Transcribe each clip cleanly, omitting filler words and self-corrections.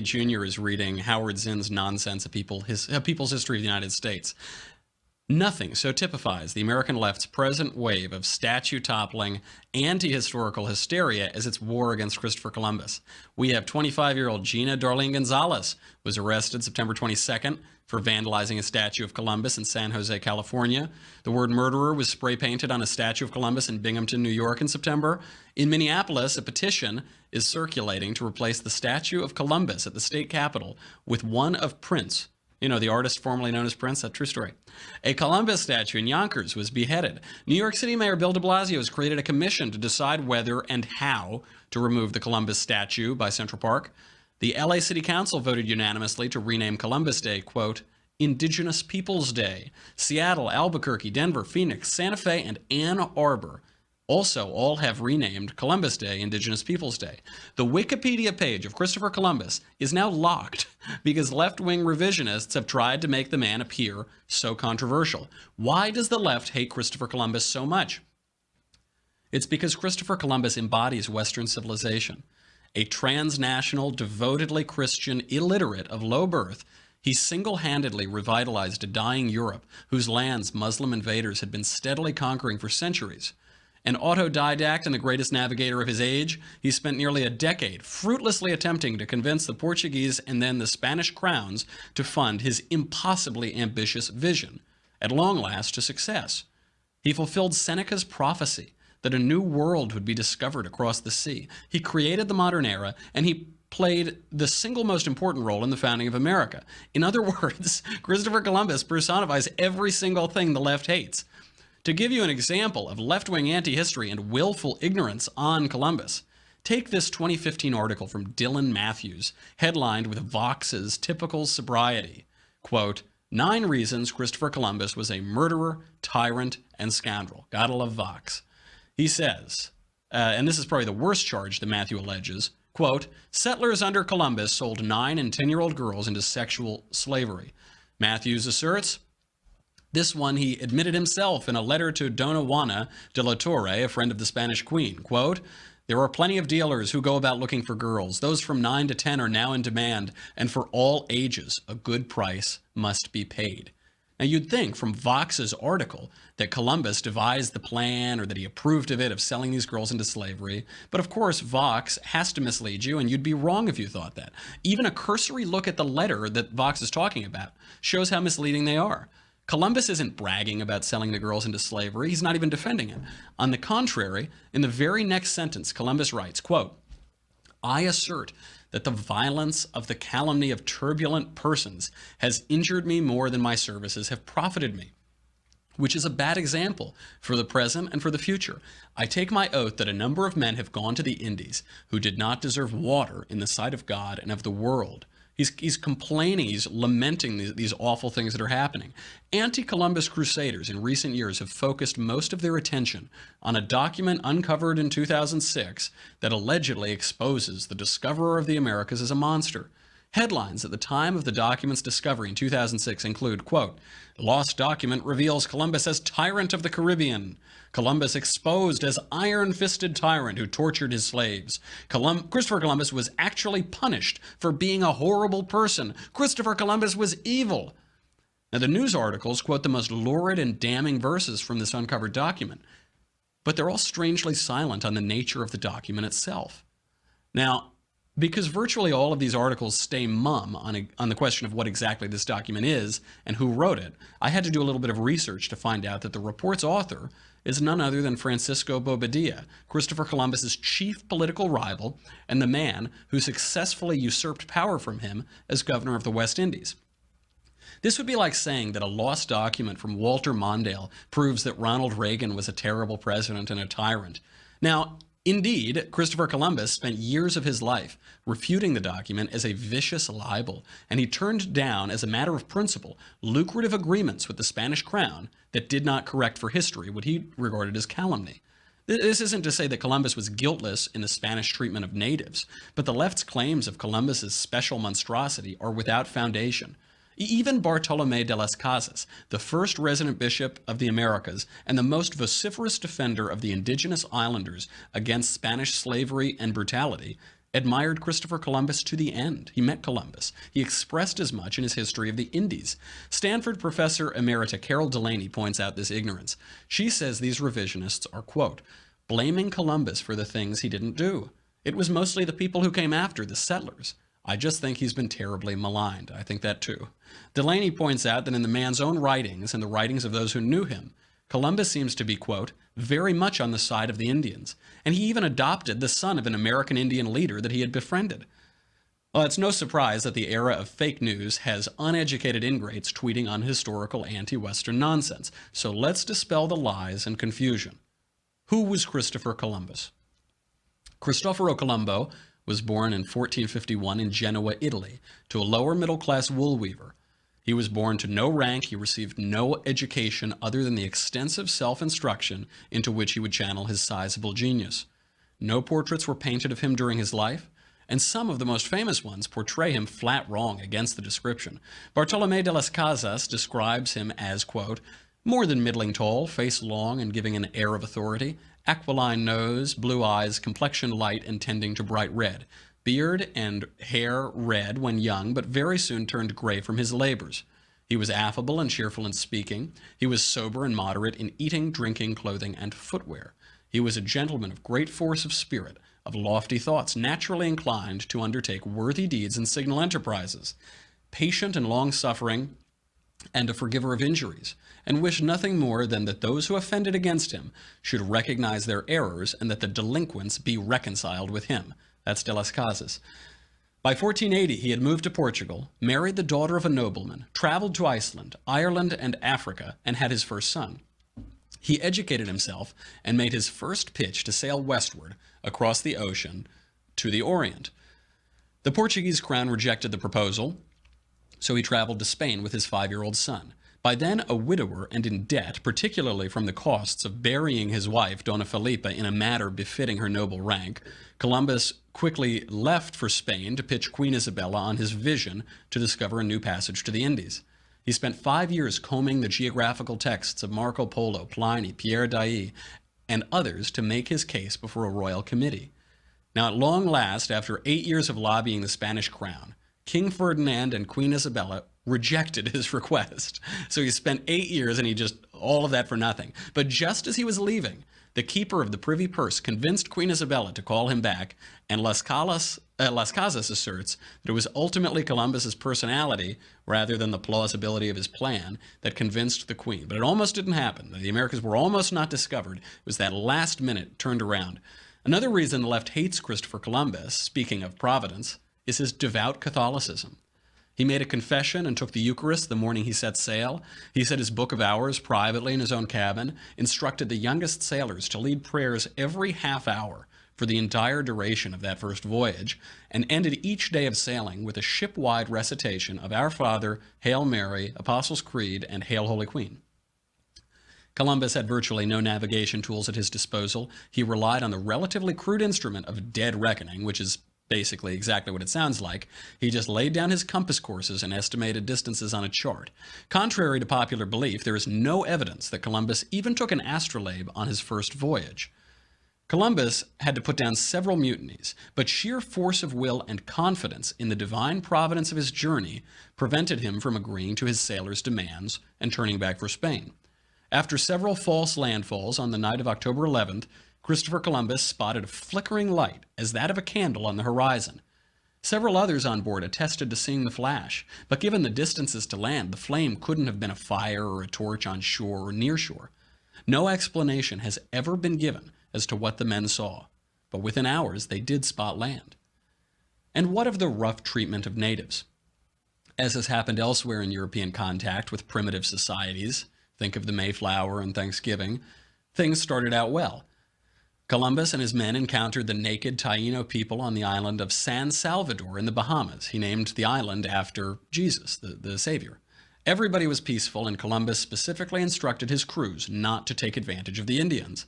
Jr. is reading Howard Zinn's nonsense, A People's History of the United States. Nothing so typifies the American left's present wave of statue-toppling, anti-historical hysteria as its war against Christopher Columbus. We have 25-year-old Gina Darlene Gonzalez was arrested September 22nd for vandalizing a statue of Columbus in San Jose, California. The word murderer was spray-painted on a statue of Columbus in Binghamton, New York in September. In Minneapolis, a petition is circulating to replace the statue of Columbus at the state capitol with one of Prince. You know, the artist formerly known as Prince, that true story. A Columbus statue in Yonkers was beheaded. New York City Mayor Bill de Blasio has created a commission to decide whether and how to remove the Columbus statue by Central Park. The LA City Council voted unanimously to rename Columbus Day, quote, Indigenous Peoples Day. Seattle, Albuquerque, Denver, Phoenix, Santa Fe, and Ann Arbor also all have renamed Columbus Day Indigenous Peoples Day. The Wikipedia page of Christopher Columbus is now locked because left-wing revisionists have tried to make the man appear so controversial. Why does the left hate Christopher Columbus so much? It's because Christopher Columbus embodies Western civilization. A transnational, devotedly Christian illiterate of low birth, he single-handedly revitalized a dying Europe whose lands Muslim invaders had been steadily conquering for centuries. An autodidact and the greatest navigator of his age, he spent nearly a decade fruitlessly attempting to convince the Portuguese and then the Spanish crowns to fund his impossibly ambitious vision, at long last to success. He fulfilled Seneca's prophecy that a new world would be discovered across the sea. He created the modern era, and he played the single most important role in the founding of America. In other words, Christopher Columbus personifies every single thing the left hates. To give you an example of left-wing anti-history and willful ignorance on Columbus, take this 2015 article from Dylan Matthews, headlined with Vox's typical sobriety. Quote, 9 reasons Christopher Columbus was a murderer, tyrant, and scoundrel. Gotta love Vox. He says, and this is probably the worst charge that Matthew alleges, quote, settlers under Columbus sold 9 and 10-year-old girls into sexual slavery. Matthews asserts, this one he admitted himself in a letter to Dona Juana de la Torre, a friend of the Spanish queen. Quote, there are plenty of dealers who go about looking for girls. Those from 9 to 10 are now in demand, and for all ages, a good price must be paid. Now, you'd think from Vox's article that Columbus devised the plan or that he approved of it, of selling these girls into slavery. But of course, Vox has to mislead you, and you'd be wrong if you thought that. Even a cursory look at the letter that Vox is talking about shows how misleading they are. Columbus isn't bragging about selling the girls into slavery. He's not even defending it. On the contrary, in the very next sentence, Columbus writes, quote, I assert that the violence of the calumny of turbulent persons has injured me more than my services have profited me, which is a bad example for the present and for the future. I take my oath that a number of men have gone to the Indies who did not deserve water in the sight of God and of the world. He's complaining, he's lamenting these awful things that are happening. Anti-Columbus crusaders in recent years have focused most of their attention on a document uncovered in 2006 that allegedly exposes the discoverer of the Americas as a monster. Headlines at the time of the document's discovery in 2006 include, quote, lost document reveals Columbus as tyrant of the Caribbean. Columbus exposed as iron-fisted tyrant who tortured his slaves. Christopher Columbus was actually punished for being a horrible person. Christopher Columbus was evil. Now, the news articles quote the most lurid and damning verses from this uncovered document, but they're all strangely silent on the nature of the document itself. Now, because virtually all of these articles stay mum on the question of what exactly this document is and who wrote it, I had to do a little bit of research to find out that the report's author is none other than Francisco Bobadilla, Christopher Columbus's chief political rival and the man who successfully usurped power from him as governor of the West Indies. This would be like saying that a lost document from Walter Mondale proves that Ronald Reagan was a terrible president and a tyrant. Now, indeed, Christopher Columbus spent years of his life refuting the document as a vicious libel, and he turned down, as a matter of principle, lucrative agreements with the Spanish crown that did not correct for history what he regarded as calumny. This isn't to say that Columbus was guiltless in the Spanish treatment of natives, but the left's claims of Columbus's special monstrosity are without foundation. Even Bartolomé de las Casas, the first resident bishop of the Americas and the most vociferous defender of the indigenous islanders against Spanish slavery and brutality, admired Christopher Columbus to the end. He met Columbus. He expressed as much in his History of the Indies. Stanford professor emerita Carol Delaney points out this ignorance. She says these revisionists are, quote, blaming Columbus for the things he didn't do. It was mostly the people who came after, the settlers. I just think he's been terribly maligned. I think that too. Delaney points out that in the man's own writings and the writings of those who knew him, Columbus seems to be, quote, very much on the side of the Indians, and he even adopted the son of an American Indian leader that he had befriended. Well, it's no surprise that the era of fake news has uneducated ingrates tweeting unhistorical anti-Western nonsense. So let's dispel the lies and confusion. Who was Christopher Columbus? Cristoforo Colombo was born in 1451 in Genoa, Italy, to a lower middle-class wool weaver. He was born to no rank. He received no education other than the extensive self-instruction into which he would channel his sizable genius. No portraits were painted of him during his life, and some of the most famous ones portray him flat wrong against the description. Bartolomé de las Casas describes him as, quote, more than middling tall, face long and giving an air of authority, aquiline nose, blue eyes, complexion light and tending to bright red, beard and hair red when young, but very soon turned gray from his labors. He was affable and cheerful in speaking. He was sober and moderate in eating, drinking, clothing, and footwear. He was a gentleman of great force of spirit, of lofty thoughts, naturally inclined to undertake worthy deeds and signal enterprises, patient and long-suffering, and a forgiver of injuries, and wished nothing more than that those who offended against him should recognize their errors and that the delinquents be reconciled with him. That's de las Casas. By 1480, he had moved to Portugal, married the daughter of a nobleman, traveled to Iceland, Ireland, and Africa, and had his first son. He educated himself and made his first pitch to sail westward across the ocean to the Orient. The Portuguese crown rejected the proposal, so he traveled to Spain with his 5-year-old son. By then a widower and in debt, particularly from the costs of burying his wife, Dona Felipa, in a manner befitting her noble rank, Columbus quickly left for Spain to pitch Queen Isabella on his vision to discover a new passage to the Indies. He spent 5 years combing the geographical texts of Marco Polo, Pliny, Pierre Dailly, and others to make his case before a royal committee. Now, at long last, after 8 years of lobbying the Spanish crown, King Ferdinand and Queen Isabella rejected his request. So he spent 8 years and all of that for nothing. But just as he was leaving, the keeper of the privy purse convinced Queen Isabella to call him back, and Las Casas asserts that it was ultimately Columbus's personality rather than the plausibility of his plan that convinced the Queen. But it almost didn't happen. The Americas were almost not discovered. It was that last minute turned around. Another reason the left hates Christopher Columbus, speaking of Providence, is his devout Catholicism. He made a confession and took the Eucharist the morning he set sail. He said his Book of Hours privately in his own cabin, instructed the youngest sailors to lead prayers every half hour for the entire duration of that first voyage, and ended each day of sailing with a ship-wide recitation of Our Father, Hail Mary, Apostles' Creed, and Hail Holy Queen. Columbus had virtually no navigation tools at his disposal. He relied on the relatively crude instrument of dead reckoning, which is basically exactly what it sounds like. He just laid down his compass courses and estimated distances on a chart. Contrary to popular belief, there is no evidence that Columbus even took an astrolabe on his first voyage. Columbus had to put down several mutinies, but sheer force of will and confidence in the divine providence of his journey prevented him from agreeing to his sailors' demands and turning back for Spain. After several false landfalls on the night of October 11th, Christopher Columbus spotted a flickering light as that of a candle on the horizon. Several others on board attested to seeing the flash, but given the distances to land, the flame couldn't have been a fire or a torch on shore or near shore. No explanation has ever been given as to what the men saw, but within hours they did spot land. And what of the rough treatment of natives? As has happened elsewhere in European contact with primitive societies, think of the Mayflower and Thanksgiving, things started out well. Columbus and his men encountered the naked Taino people on the island of San Salvador in the Bahamas. He named the island after Jesus, the Savior. Everybody was peaceful, and Columbus specifically instructed his crews not to take advantage of the Indians.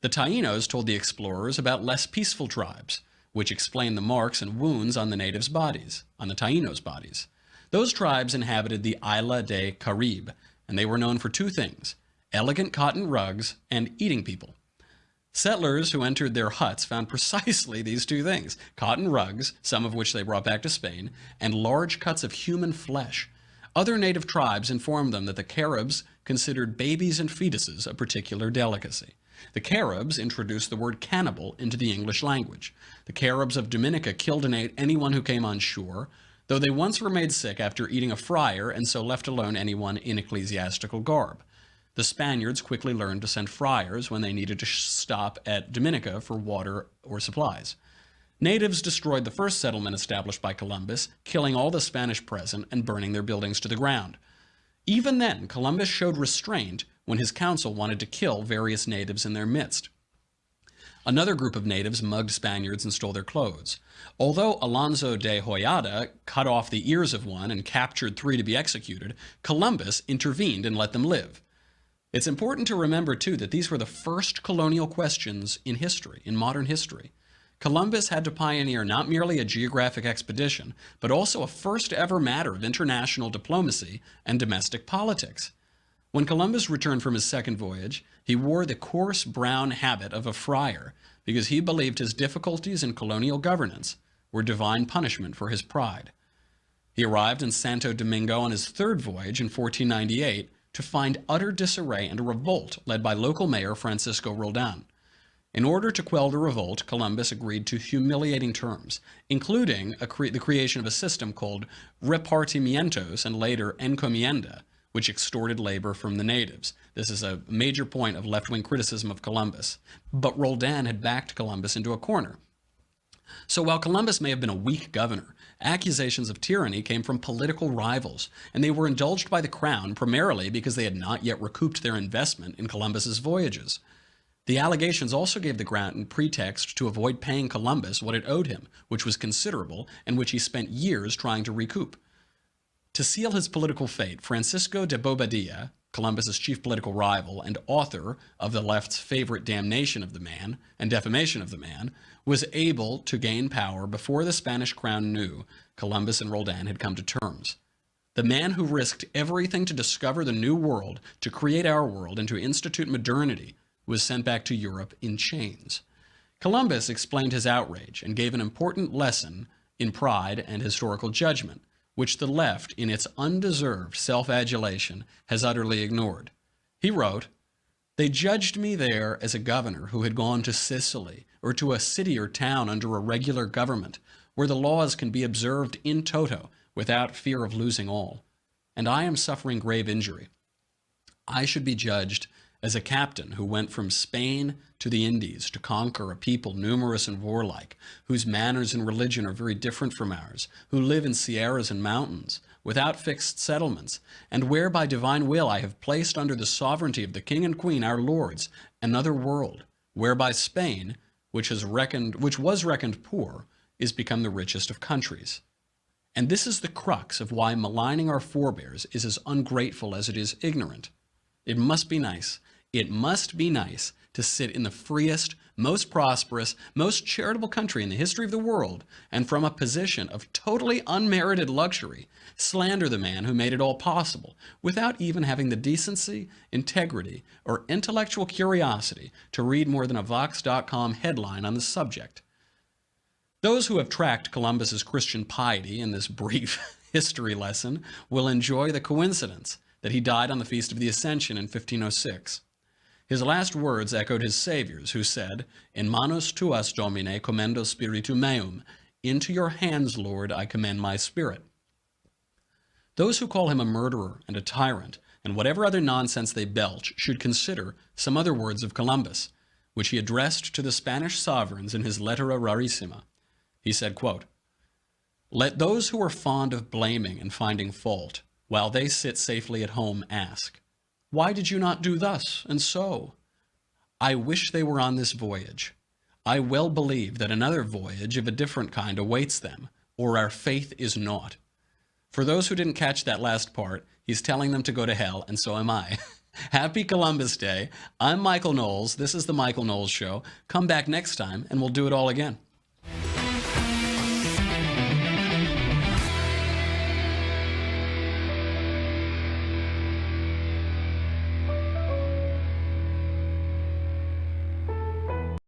The Tainos told the explorers about less peaceful tribes, which explained the marks and wounds on the natives' bodies, on the Tainos' bodies. Those tribes inhabited the Isla de Caribe, and they were known for two things: elegant cotton rugs and eating people. Settlers who entered their huts found precisely these two things: cotton rugs, some of which they brought back to Spain, and large cuts of human flesh. Other native tribes informed them that the Caribs considered babies and fetuses a particular delicacy. The Caribs introduced the word cannibal into the English language. The Caribs of Dominica killed and ate anyone who came on shore, though they once were made sick after eating a friar and so left alone anyone in ecclesiastical garb. The Spaniards quickly learned to send friars when they needed to stop at Dominica for water or supplies. Natives destroyed the first settlement established by Columbus, killing all the Spanish present and burning their buildings to the ground. Even then, Columbus showed restraint when his council wanted to kill various natives in their midst. Another group of natives mugged Spaniards and stole their clothes. Although Alonso de Hoyada cut off the ears of one and captured 3 to be executed, Columbus intervened and let them live. It's important to remember, too, that these were the first colonial questions in history, in modern history. Columbus had to pioneer not merely a geographic expedition, but also a first-ever matter of international diplomacy and domestic politics. When Columbus returned from his second voyage, he wore the coarse brown habit of a friar because he believed his difficulties in colonial governance were divine punishment for his pride. He arrived in Santo Domingo on his third voyage in 1498 to find utter disarray and a revolt led by local mayor Francisco Roldan. In order to quell the revolt, Columbus agreed to humiliating terms, including the creation of a system called repartimientos and later encomienda, which extorted labor from the natives. This is a major point of left-wing criticism of Columbus. But Roldan had backed Columbus into a corner. So while Columbus may have been a weak governor, accusations of tyranny came from political rivals, and they were indulged by the crown primarily because they had not yet recouped their investment in Columbus's voyages. The allegations also gave the crown pretext to avoid paying Columbus what it owed him, which was considerable, and which he spent years trying to recoup. To seal his political fate, Francisco de Bobadilla, Columbus's chief political rival and author of the left's favorite damnation of the man and defamation of the man, was able to gain power before the Spanish crown knew Columbus and Roldan had come to terms. The man who risked everything to discover the new world, to create our world, and to institute modernity was sent back to Europe in chains. Columbus explained his outrage and gave an important lesson in pride and historical judgment, which the left, in its undeserved self-adulation, has utterly ignored. He wrote, "They judged me there as a governor who had gone to Sicily or to a city or town under a regular government, where the laws can be observed in toto without fear of losing all. And I am suffering grave injury. I should be judged as a captain who went from Spain to the Indies to conquer a people numerous and warlike, whose manners and religion are very different from ours, who live in sierras and mountains, without fixed settlements, and where by divine will I have placed under the sovereignty of the king and queen, our lords, another world, whereby Spain, which was reckoned poor, is become the richest of countries. And this is the crux of why maligning our forebears is as ungrateful as it is ignorant. It must be nice. It must be nice to sit in the freest, most prosperous, most charitable country in the history of the world, and from a position of totally unmerited luxury, slander the man who made it all possible, without even having the decency, integrity, or intellectual curiosity to read more than a Vox.com headline on the subject. Those who have tracked Columbus's Christian piety in this brief history lesson will enjoy the coincidence that he died on the Feast of the Ascension in 1506. His last words echoed his Savior's, who said, "In manos tuas, Domine, commendo spiritum meum." Into your hands, Lord, I commend my spirit. Those who call him a murderer and a tyrant, and whatever other nonsense they belch, should consider some other words of Columbus, which he addressed to the Spanish sovereigns in his Lettera Rarissima. He said, quote, "Let those who are fond of blaming and finding fault, while they sit safely at home, ask, why did you not do thus and so? I wish they were on this voyage. I well believe that another voyage of a different kind awaits them, or our faith is naught." For those who didn't catch that last part, he's telling them to go to hell, and so am I. Happy Columbus Day. I'm Michael Knowles. This is The Michael Knowles Show. Come back next time, and we'll do it all again.